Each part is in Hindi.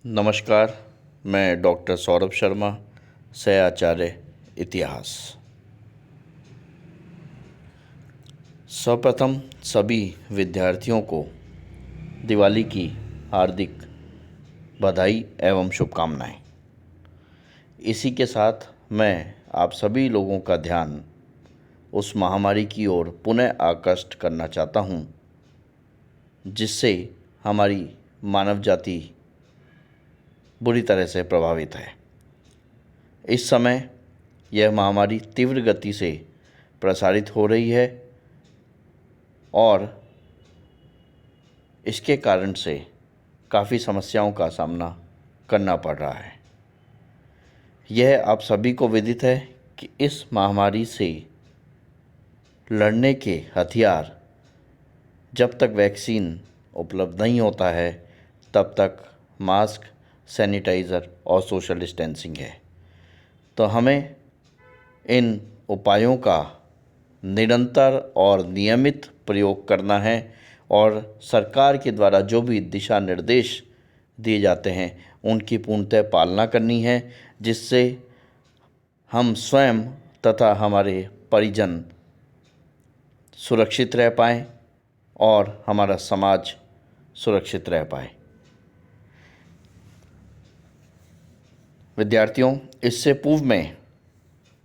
नमस्कार। मैं डॉक्टर सौरभ शर्मा, सह आचार्य इतिहास। सर्वप्रथम सभी विद्यार्थियों को दिवाली की हार्दिक बधाई एवं शुभकामनाएं। इसी के साथ मैं आप सभी लोगों का ध्यान उस महामारी की ओर पुनः आकृष्ट करना चाहता हूं, जिससे हमारी मानव जाति बुरी तरह से प्रभावित है। इस समय यह महामारी तीव्र गति से प्रसारित हो रही है और इसके कारण से काफ़ी समस्याओं का सामना करना पड़ रहा है। यह आप सभी को विदित है कि इस महामारी से लड़ने के हथियार जब तक वैक्सीन उपलब्ध नहीं होता है तब तक मास्क, सैनिटाइज़र और सोशल डिस्टेंसिंग है। तो हमें इन उपायों का निरंतर और नियमित प्रयोग करना है और सरकार के द्वारा जो भी दिशा निर्देश दिए जाते हैं उनकी पूर्णतः पालना करनी है, जिससे हम स्वयं तथा हमारे परिजन सुरक्षित रह पाएँ और हमारा समाज सुरक्षित रह पाए। विद्यार्थियों, इससे पूर्व में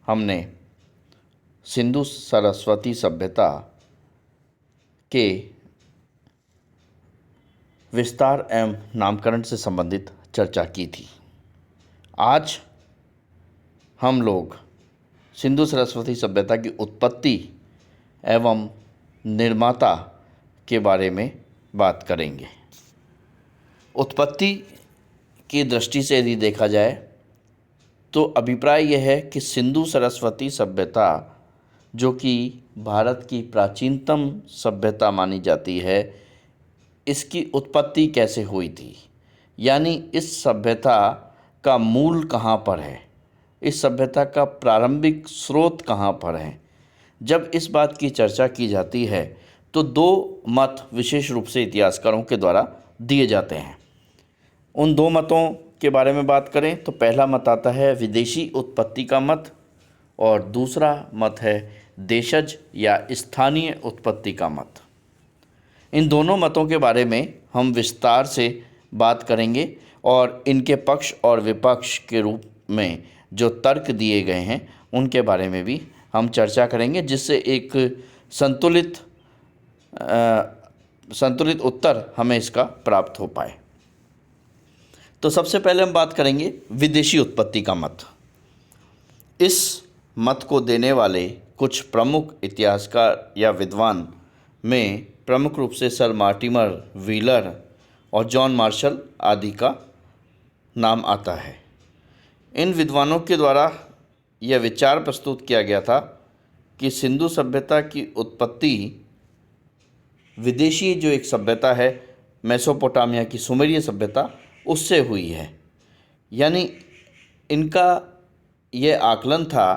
हमने सिंधु सरस्वती सभ्यता के विस्तार एवं नामकरण से संबंधित चर्चा की थी। आज हम लोग सिंधु सरस्वती सभ्यता की उत्पत्ति एवं निर्माता के बारे में बात करेंगे। उत्पत्ति की दृष्टि से यदि देखा जाए तो अभिप्राय यह है कि सिंधु सरस्वती सभ्यता, जो कि भारत की प्राचीनतम सभ्यता मानी जाती है, इसकी उत्पत्ति कैसे हुई थी, यानी इस सभ्यता का मूल कहाँ पर है, इस सभ्यता का प्रारंभिक स्रोत कहाँ पर है। जब इस बात की चर्चा की जाती है तो दो मत विशेष रूप से इतिहासकारों के द्वारा दिए जाते हैं। उन दो मतों के बारे में बात करें तो पहला मत आता है विदेशी उत्पत्ति का मत और दूसरा मत है देशज या स्थानीय उत्पत्ति का मत। इन दोनों मतों के बारे में हम विस्तार से बात करेंगे और इनके पक्ष और विपक्ष के रूप में जो तर्क दिए गए हैं उनके बारे में भी हम चर्चा करेंगे, जिससे एक संतुलित उत्तर हमें इसका प्राप्त हो पाए। तो सबसे पहले हम बात करेंगे विदेशी उत्पत्ति का मत। इस मत को देने वाले कुछ प्रमुख इतिहासकार या विद्वान में प्रमुख रूप से सर मार्टिमर व्हीलर और जॉन मार्शल आदि का नाम आता है। इन विद्वानों के द्वारा यह विचार प्रस्तुत किया गया था कि सिंधु सभ्यता की उत्पत्ति विदेशी जो एक सभ्यता है, मेसोपोटामिया की सुमेरिय सभ्यता, उससे हुई है। यानी इनका यह आकलन था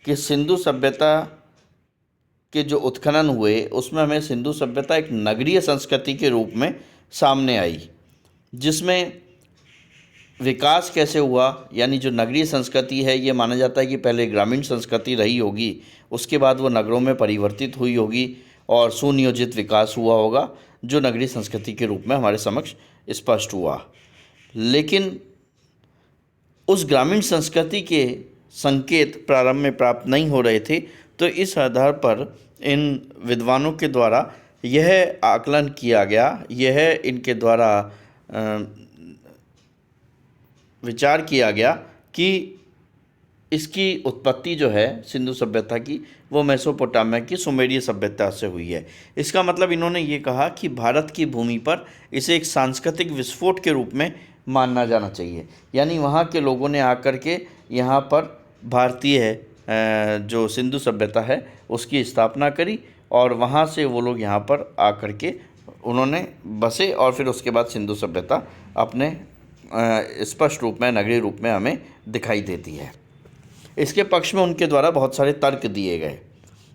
कि सिंधु सभ्यता के जो उत्खनन हुए उसमें हमें सिंधु सभ्यता एक नगरीय संस्कृति के रूप में सामने आई, जिसमें विकास कैसे हुआ, यानी जो नगरीय संस्कृति है ये माना जाता है कि पहले ग्रामीण संस्कृति रही होगी, उसके बाद वो नगरों में परिवर्तित हुई होगी और सुनियोजित विकास हुआ होगा, जो नगरीय संस्कृति के रूप में हमारे समक्ष स्पष्ट हुआ। लेकिन उस ग्रामीण संस्कृति के संकेत प्रारंभ में प्राप्त नहीं हो रहे थे, तो इस आधार पर इन विद्वानों के द्वारा यह आकलन किया गया, यह इनके द्वारा विचार किया गया कि इसकी उत्पत्ति जो है सिंधु सभ्यता की, वो मेसोपोटामिया की सुमेरिय सभ्यता से हुई है। इसका मतलब इन्होंने ये कहा कि भारत की भूमि पर इसे एक सांस्कृतिक विस्फोट के रूप में मानना जाना चाहिए। यानी वहाँ के लोगों ने आकर के यहाँ पर भारतीय जो सिंधु सभ्यता है उसकी स्थापना करी और वहाँ से वो लोग यहाँ पर आकर के उन्होंने बसे और फिर उसके बाद सिंधु सभ्यता अपने स्पष्ट रूप में, नगरीय रूप में हमें दिखाई देती है। इसके पक्ष में उनके द्वारा बहुत सारे तर्क दिए गए।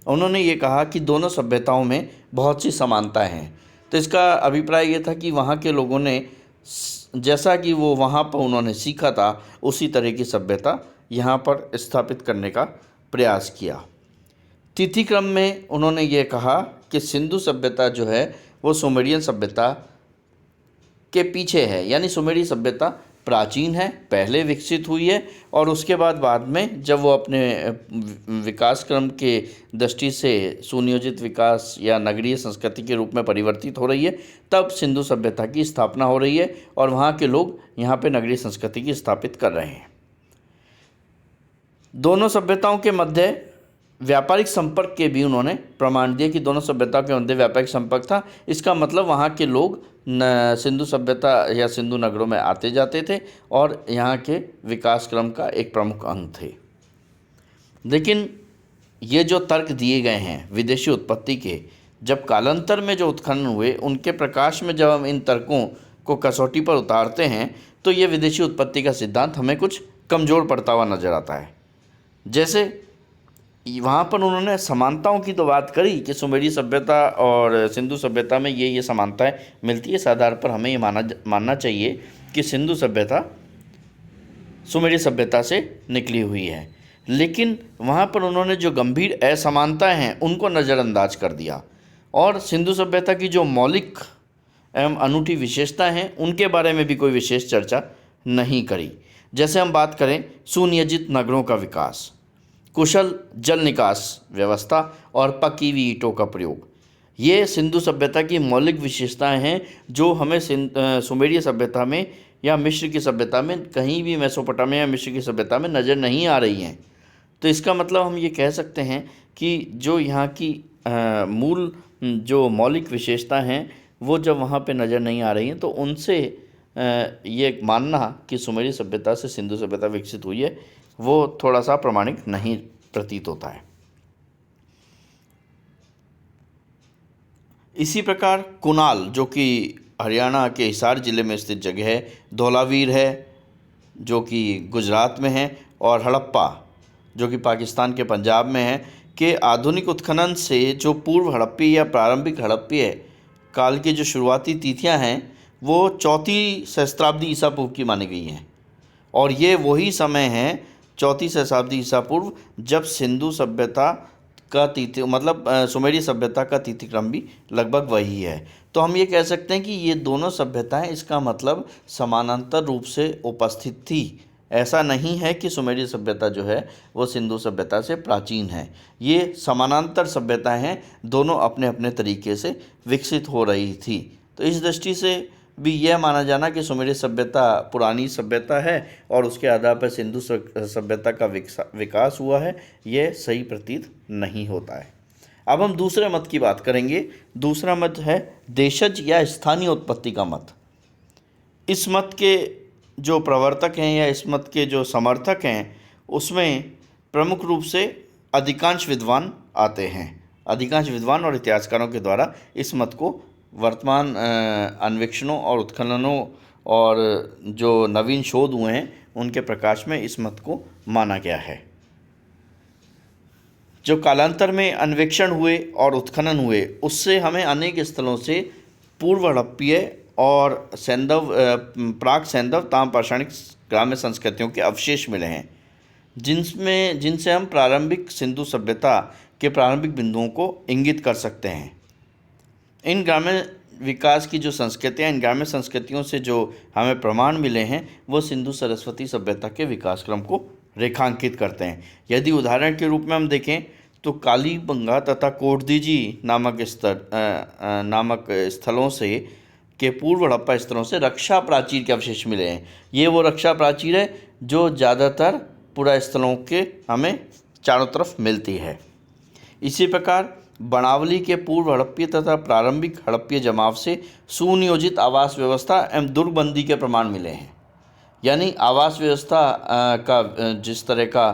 उन्होंने ये कहा कि दोनों सभ्यताओं में बहुत सी समानताएं हैं। तो इसका अभिप्राय ये था कि वहाँ के लोगों ने जैसा कि वो वहाँ पर उन्होंने सीखा था उसी तरह की सभ्यता यहाँ पर स्थापित करने का प्रयास किया। तिथि क्रम में उन्होंने ये कहा कि सिंधु सभ्यता जो है वो सुमेरियन सभ्यता के पीछे है, यानी सुमेरी सभ्यता प्राचीन है, पहले विकसित हुई है और उसके बाद में जब वो अपने विकास क्रम के दृष्टि से सुनियोजित विकास या नगरीय संस्कृति के रूप में परिवर्तित हो रही है, तब सिंधु सभ्यता की स्थापना हो रही है और वहाँ के लोग यहाँ पे नगरीय संस्कृति की स्थापित कर रहे हैं। दोनों सभ्यताओं के मध्य व्यापारिक संपर्क के भी उन्होंने प्रमाण दिए कि दोनों सभ्यताओं के मध्य व्यापारिक संपर्क था। इसका मतलब वहाँ के लोग सिंधु सभ्यता या सिंधु नगरों में आते जाते थे और यहाँ के विकास क्रम का एक प्रमुख अंग थे। लेकिन ये जो तर्क दिए गए हैं विदेशी उत्पत्ति के, जब कालांतर में जो उत्खनन हुए उनके प्रकाश में जब हम इन तर्कों को कसौटी पर उतारते हैं तो ये विदेशी उत्पत्ति का सिद्धांत हमें कुछ कमज़ोर पड़ता हुआ नज़र आता है। जैसे वहाँ पर उन्होंने समानताओं की तो बात करी कि सुमेरी सभ्यता और सिंधु सभ्यता में ये समानताएं मिलती है। इस आधार पर हमें ये मानना चाहिए कि सिंधु सभ्यता सुमेरी सभ्यता से निकली हुई है। लेकिन वहाँ पर उन्होंने जो गंभीर असमानताएं हैं उनको नज़रअंदाज कर दिया और सिंधु सभ्यता की जो मौलिक एवं अनूठी विशेषताएं हैं उनके बारे में भी कोई विशेष चर्चा नहीं करी। जैसे हम बात करें सुनियोजित नगरों का विकास, कुशल जल निकास व्यवस्था और पकी हुई ईंटों का प्रयोग, ये सिंधु सभ्यता की मौलिक विशेषताएं हैं जो हमें सुमेरिय सभ्यता में या मिस्र की सभ्यता में, कहीं भी मेसोपोटामिया या मिस्र की सभ्यता में नज़र नहीं आ रही हैं। तो इसका मतलब हम ये कह सकते हैं कि जो यहाँ की मूल जो मौलिक विशेषता हैं वो जब वहाँ पे नज़र नहीं आ रही हैं तो उनसे ये मानना कि सुमेरी सभ्यता से सिंधु सभ्यता विकसित हुई है वो थोड़ा सा प्रामाणिक नहीं प्रतीत होता है। इसी प्रकार कुनाल जो कि हरियाणा के हिसार ज़िले में स्थित जगह है, धौलावीर है जो कि गुजरात में है और हड़प्पा जो कि पाकिस्तान के पंजाब में है, के आधुनिक उत्खनन से जो पूर्व हड़प्पी या प्रारंभिक हड़प्पीय काल की जो शुरुआती तिथियां हैं वो 4वीं सहस्त्राब्दी ईसा पूर्व की मानी गई हैं और ये वही समय है 4वीं सहस्त्राब्दी ईसा पूर्व जब सिंधु सभ्यता का तिथि मतलब सुमेरी सभ्यता का तिथि क्रम भी लगभग वही है। तो हम ये कह सकते हैं कि ये दोनों सभ्यताएं इसका मतलब समानांतर रूप से उपस्थित थी। ऐसा नहीं है कि सुमेरी सभ्यता जो है वो सिंधु सभ्यता से प्राचीन है, ये समानांतर सभ्यताएं हैं, दोनों अपने अपने तरीके से विकसित हो रही थी। तो इस दृष्टि से भी यह माना जाना कि सुमेरी सभ्यता पुरानी सभ्यता है और उसके आधार पर सिंधु सभ्यता का विकास हुआ है, यह सही प्रतीत नहीं होता है। अब हम दूसरे मत की बात करेंगे। दूसरा मत है देशज या स्थानीय उत्पत्ति का मत। इस मत के जो प्रवर्तक हैं या इस मत के जो समर्थक हैं उसमें प्रमुख रूप से अधिकांश विद्वान आते हैं। अधिकांश विद्वान और इतिहासकारों के द्वारा इस मत को वर्तमान अन्वेषणों और उत्खननों और जो नवीन शोध हुए हैं उनके प्रकाश में इस मत को माना गया है। जो कालांतर में अन्वेषण हुए और उत्खनन हुए उससे हमें अनेक स्थलों से पूर्व हड़प्पीय और प्राक सैंधव ताम्रपाषाणिक ग्राम्य संस्कृतियों के अवशेष मिले हैं जिनसे हम प्रारंभिक सिंधु सभ्यता के प्रारंभिक बिंदुओं को इंगित कर सकते हैं। इन ग्राम्य विकास की जो संस्कृतियाँ, इन ग्राम्य संस्कृतियों से जो हमें प्रमाण मिले हैं वो सिंधु सरस्वती सभ्यता के विकास क्रम को रेखांकित करते हैं। यदि उदाहरण के रूप में हम देखें तो कालीबंगा तथा कोटदीजी नामक स्थलों से के पूर्व हड़प्पा स्थलों से रक्षा प्राचीर के अवशेष मिले हैं। ये वो रक्षा प्राचीर है जो ज़्यादातर पुरा स्थलों के हमें चारों तरफ मिलती है। इसी प्रकार बनावली के पूर्व हड़प्पीय तथा प्रारंभिक हड़प्पीय जमाव से सुनियोजित आवास व्यवस्था एवं दुर्गबंदी के प्रमाण मिले हैं। यानी आवास व्यवस्था का जिस तरह का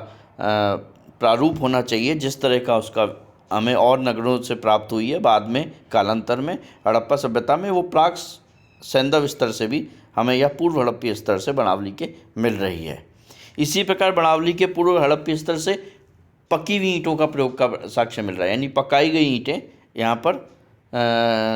प्रारूप होना चाहिए, जिस तरह का उसका हमें और नगरों से प्राप्त हुई है बाद में कालांतर में हड़प्पा सभ्यता में, वो प्राक सैंधव स्तर से भी हमें या पूर्व हड़प्पीय स्तर से बनावली के मिल रही है। इसी प्रकार बनावली के पूर्व हड़प्पीय स्तर से पकी हुई ईंटों का प्रयोग का साक्ष्य मिल रहा है, यानी पकाई गई ईंटें यहाँ पर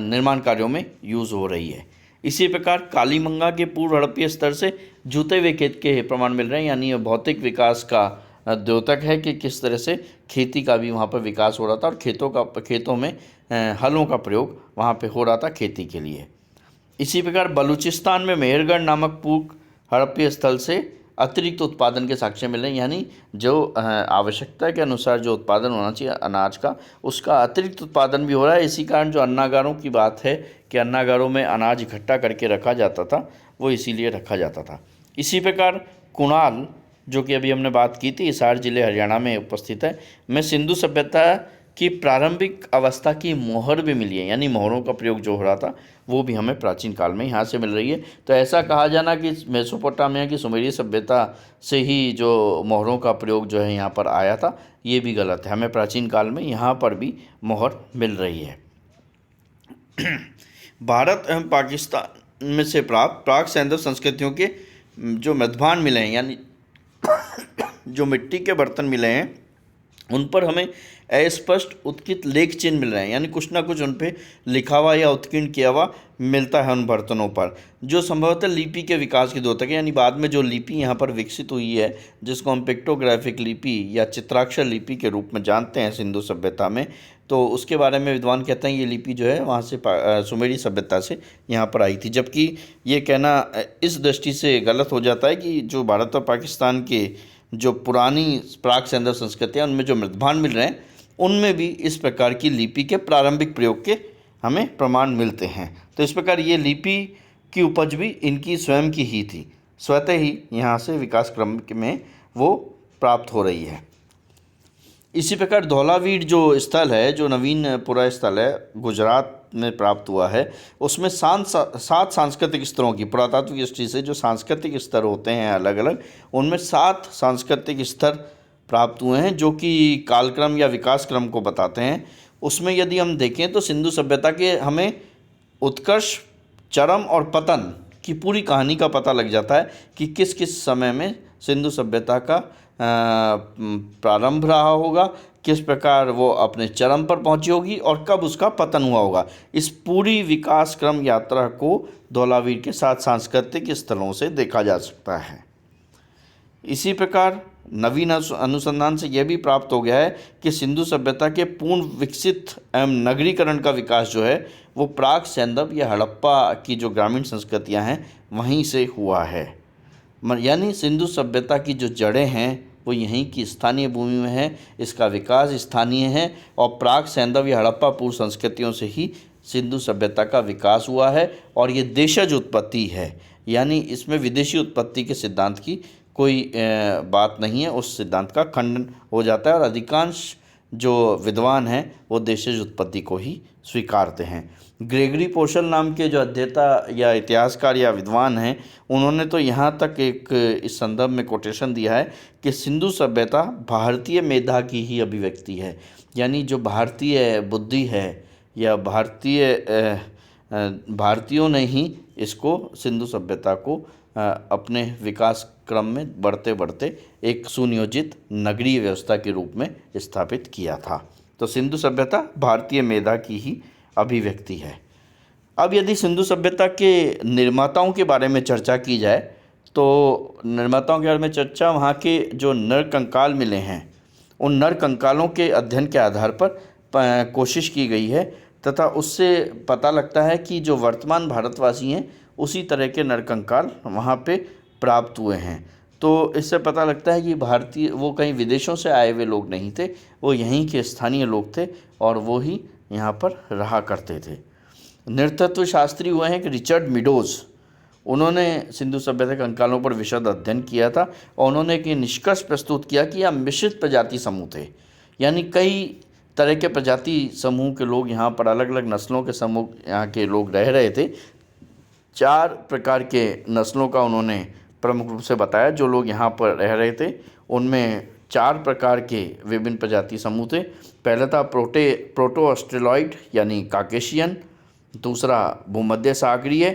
निर्माण कार्यों में यूज़ हो रही है। इसी प्रकार कालीमंगा के पूर्व हड़प्पीय स्तर से जुते हुए खेत के प्रमाण मिल रहे हैं, यानी यह भौतिक विकास का द्योतक है कि किस तरह से खेती का भी वहाँ पर विकास हो रहा था और खेतों में हलों का प्रयोग वहाँ पे हो रहा था खेती के लिए। इसी प्रकार बलूचिस्तान में मेहरगढ़ नामक पूर्व हड़प्पीय स्थल से अतिरिक्त उत्पादन के साक्ष्य मिले, यानी जो आवश्यकता के अनुसार जो उत्पादन होना चाहिए अनाज का, उसका अतिरिक्त उत्पादन भी हो रहा है। इसी कारण जो अन्नागारों की बात है कि अन्नागारों में अनाज इकट्ठा करके रखा जाता था, वो इसीलिए रखा जाता था। इसी प्रकार कुणाल, जो कि अभी हमने बात की थी, हिसार जिले हरियाणा में उपस्थित है, में सिंधु सभ्यता की प्रारंभिक अवस्था की मोहर भी मिली है, यानी मोहरों का प्रयोग जो हो रहा था वो भी हमें प्राचीन काल में यहाँ से मिल रही है। तो ऐसा कहा जाना कि मेसोपोटामिया की सुमेरी सभ्यता से ही जो मोहरों का प्रयोग जो है यहाँ पर आया था, ये भी गलत है। हमें प्राचीन काल में यहाँ पर भी मोहर मिल रही है। भारत एवं पाकिस्तान में से प्राप्त प्राक सैंधव संस्कृतियों के जो मृदभांड मिले हैं, यानी जो मिट्टी के बर्तन मिले हैं, उन पर हमें अस्पष्ट उत्कीर्ण लेख चिन्ह मिल रहे हैं, यानी कुछ ना कुछ उन पे लिखा हुआ या उत्कीर्ण किया हुआ मिलता है उन बर्तनों पर, जो संभवतः लिपि के विकास की द्योतक है। यानी बाद में जो लिपि यहाँ पर विकसित हुई है, जिसको हम पिक्टोग्राफिक लिपि या चित्राक्षर लिपि के रूप में जानते हैं सिंधु सभ्यता में, तो उसके बारे में विद्वान कहते हैं ये लिपि जो है वहाँ से सुमेरी सभ्यता से यहाँ पर आई थी। जबकि ये कहना इस दृष्टि से गलत हो जाता है कि जो भारत और पाकिस्तान के जो पुरानी प्राक सैंधव संस्कृतियाँ उनमें जो मृदभांड मिल रहे हैं, उनमें भी इस प्रकार की लिपि के प्रारंभिक प्रयोग के हमें प्रमाण मिलते हैं। तो इस प्रकार ये लिपि की उपज भी इनकी स्वयं की ही थी, स्वतः ही यहाँ से विकास क्रम में वो प्राप्त हो रही है। इसी प्रकार धौलावीर जो स्थल है, जो नवीन पुरा स्थल है, गुजरात में प्राप्त हुआ है, उसमें 7 सांस्कृतिक स्तरों की पुरातात्विक दृष्टि से जो सांस्कृतिक स्तर होते हैं अलग अलग, उनमें 7 सांस्कृतिक स्तर प्राप्त हुए हैं, जो कि कालक्रम या विकास क्रम को बताते हैं। उसमें यदि हम देखें तो सिंधु सभ्यता के हमें उत्कर्ष, चरम और पतन की पूरी कहानी का पता लग जाता है कि किस किस समय में सिंधु सभ्यता का प्रारंभ रहा होगा, किस प्रकार वो अपने चरम पर पहुंची होगी और कब उसका पतन हुआ होगा। इस पूरी विकास क्रम यात्रा को धौलावीर के 7 सांस्कृतिक स्थलों से देखा जा सकता है। इसी प्रकार नवीन अनुसंधान से यह भी प्राप्त हो गया है कि सिंधु सभ्यता के पूर्ण विकसित एवं नगरीकरण का विकास जो है वो प्राक सैंधव या हड़प्पा की जो ग्रामीण संस्कृतियां हैं वहीं से हुआ है। यानी सिंधु सभ्यता की जो जड़ें हैं वो यहीं की स्थानीय भूमि में है, इसका विकास स्थानीय है और प्राक सैंधव या हड़प्पा पूर्व संस्कृतियों से ही सिंधु सभ्यता का विकास हुआ है। और ये देशज उत्पत्ति है, यानी इसमें विदेशी उत्पत्ति के सिद्धांत की कोई बात नहीं है, उस सिद्धांत का खंडन हो जाता है और अधिकांश जो विद्वान हैं वो देशज उत्पत्ति को ही स्वीकारते हैं। ग्रेगरी पोशल नाम के जो अध्येता या इतिहासकार या विद्वान हैं, उन्होंने तो यहाँ तक एक इस संदर्भ में कोटेशन दिया है कि सिंधु सभ्यता भारतीय मेधा की ही अभिव्यक्ति है, यानी जो भारतीय बुद्धि है या भारतीयों ने ही इसको सिंधु सभ्यता को अपने विकास क्रम में बढ़ते बढ़ते एक सुनियोजित नगरीय व्यवस्था के रूप में स्थापित किया था। तो सिंधु सभ्यता भारतीय मेधा की ही अभिव्यक्ति है। अब यदि सिंधु सभ्यता के निर्माताओं के बारे में चर्चा की जाए तो निर्माताओं के बारे में चर्चा, वहाँ के जो नर कंकाल मिले हैं उन नर कंकालों के अध्ययन के आधार पर कोशिश की गई है तथा उससे पता लगता है कि जो वर्तमान भारतवासी हैं उसी तरह के नर कंकाल वहाँ पे प्राप्त हुए हैं। तो इससे पता लगता है कि भारतीय वो कहीं विदेशों से आए हुए लोग नहीं थे, वो यहीं के स्थानीय लोग थे और वो ही यहाँ पर रहा करते थे। नृतत्व शास्त्री हुए हैं कि रिचर्ड मीडोज़, उन्होंने सिंधु सभ्यता के कंकालों पर विशद अध्ययन किया था और उन्होंने एक निष्कर्ष प्रस्तुत किया कि यह मिश्रित प्रजाति समूह थे, यानी कई तरह के प्रजाति समूह के लोग यहाँ पर, अलग अलग नस्लों के समूह यहाँ के लोग रह रहे थे। 4 प्रकार के नस्लों का उन्होंने प्रमुख रूप से बताया जो लोग यहाँ पर रह रहे थे। उनमें 4 प्रकार के विभिन्न प्रजाति समूह थे। पहला था प्रोटो ऑस्ट्रेलॉइड यानी काकेशियन, दूसरा भूमध्य सागरीय,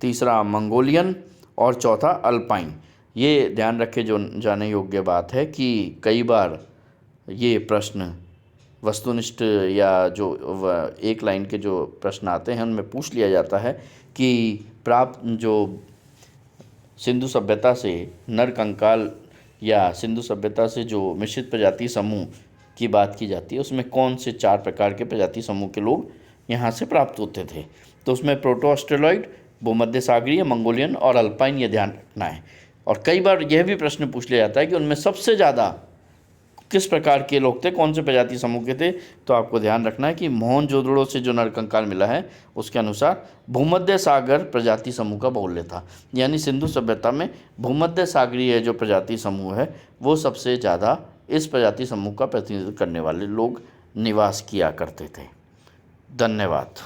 तीसरा मंगोलियन और चौथा अल्पाइन। ये ध्यान रखे जो जाने योग्य बात है कि कई बार ये प्रश्न वस्तुनिष्ठ या जो एक लाइन के जो प्रश्न आते हैं उनमें पूछ लिया जाता है कि प्राप्त जो सिंधु सभ्यता से नर कंकाल या सिंधु सभ्यता से जो मिश्रित प्रजाति समूह की बात की जाती है, उसमें कौन से 4 प्रकार के प्रजाति समूह के लोग यहाँ से प्राप्त होते थे। तो उसमें प्रोटो ऑस्ट्रेलॉइड, भूमध्य सागरीय, मंगोलियन और अल्पाइन, ये ध्यान रखना है। और कई बार यह भी प्रश्न पूछ लिया जाता है कि उनमें सबसे ज़्यादा किस प्रकार के लोग थे, कौन से प्रजाति समूह के थे। तो आपको ध्यान रखना है कि मोहनजोदड़ो से जो नरकंकाल मिला है उसके अनुसार भूमध्य सागर प्रजाति समूह का बाहुल्य था, यानी सिंधु सभ्यता में भूमध्य सागरीय जो प्रजाति समूह है वो सबसे ज़्यादा इस प्रजाति समूह का प्रतिनिधित्व करने वाले लोग निवास किया करते थे। धन्यवाद।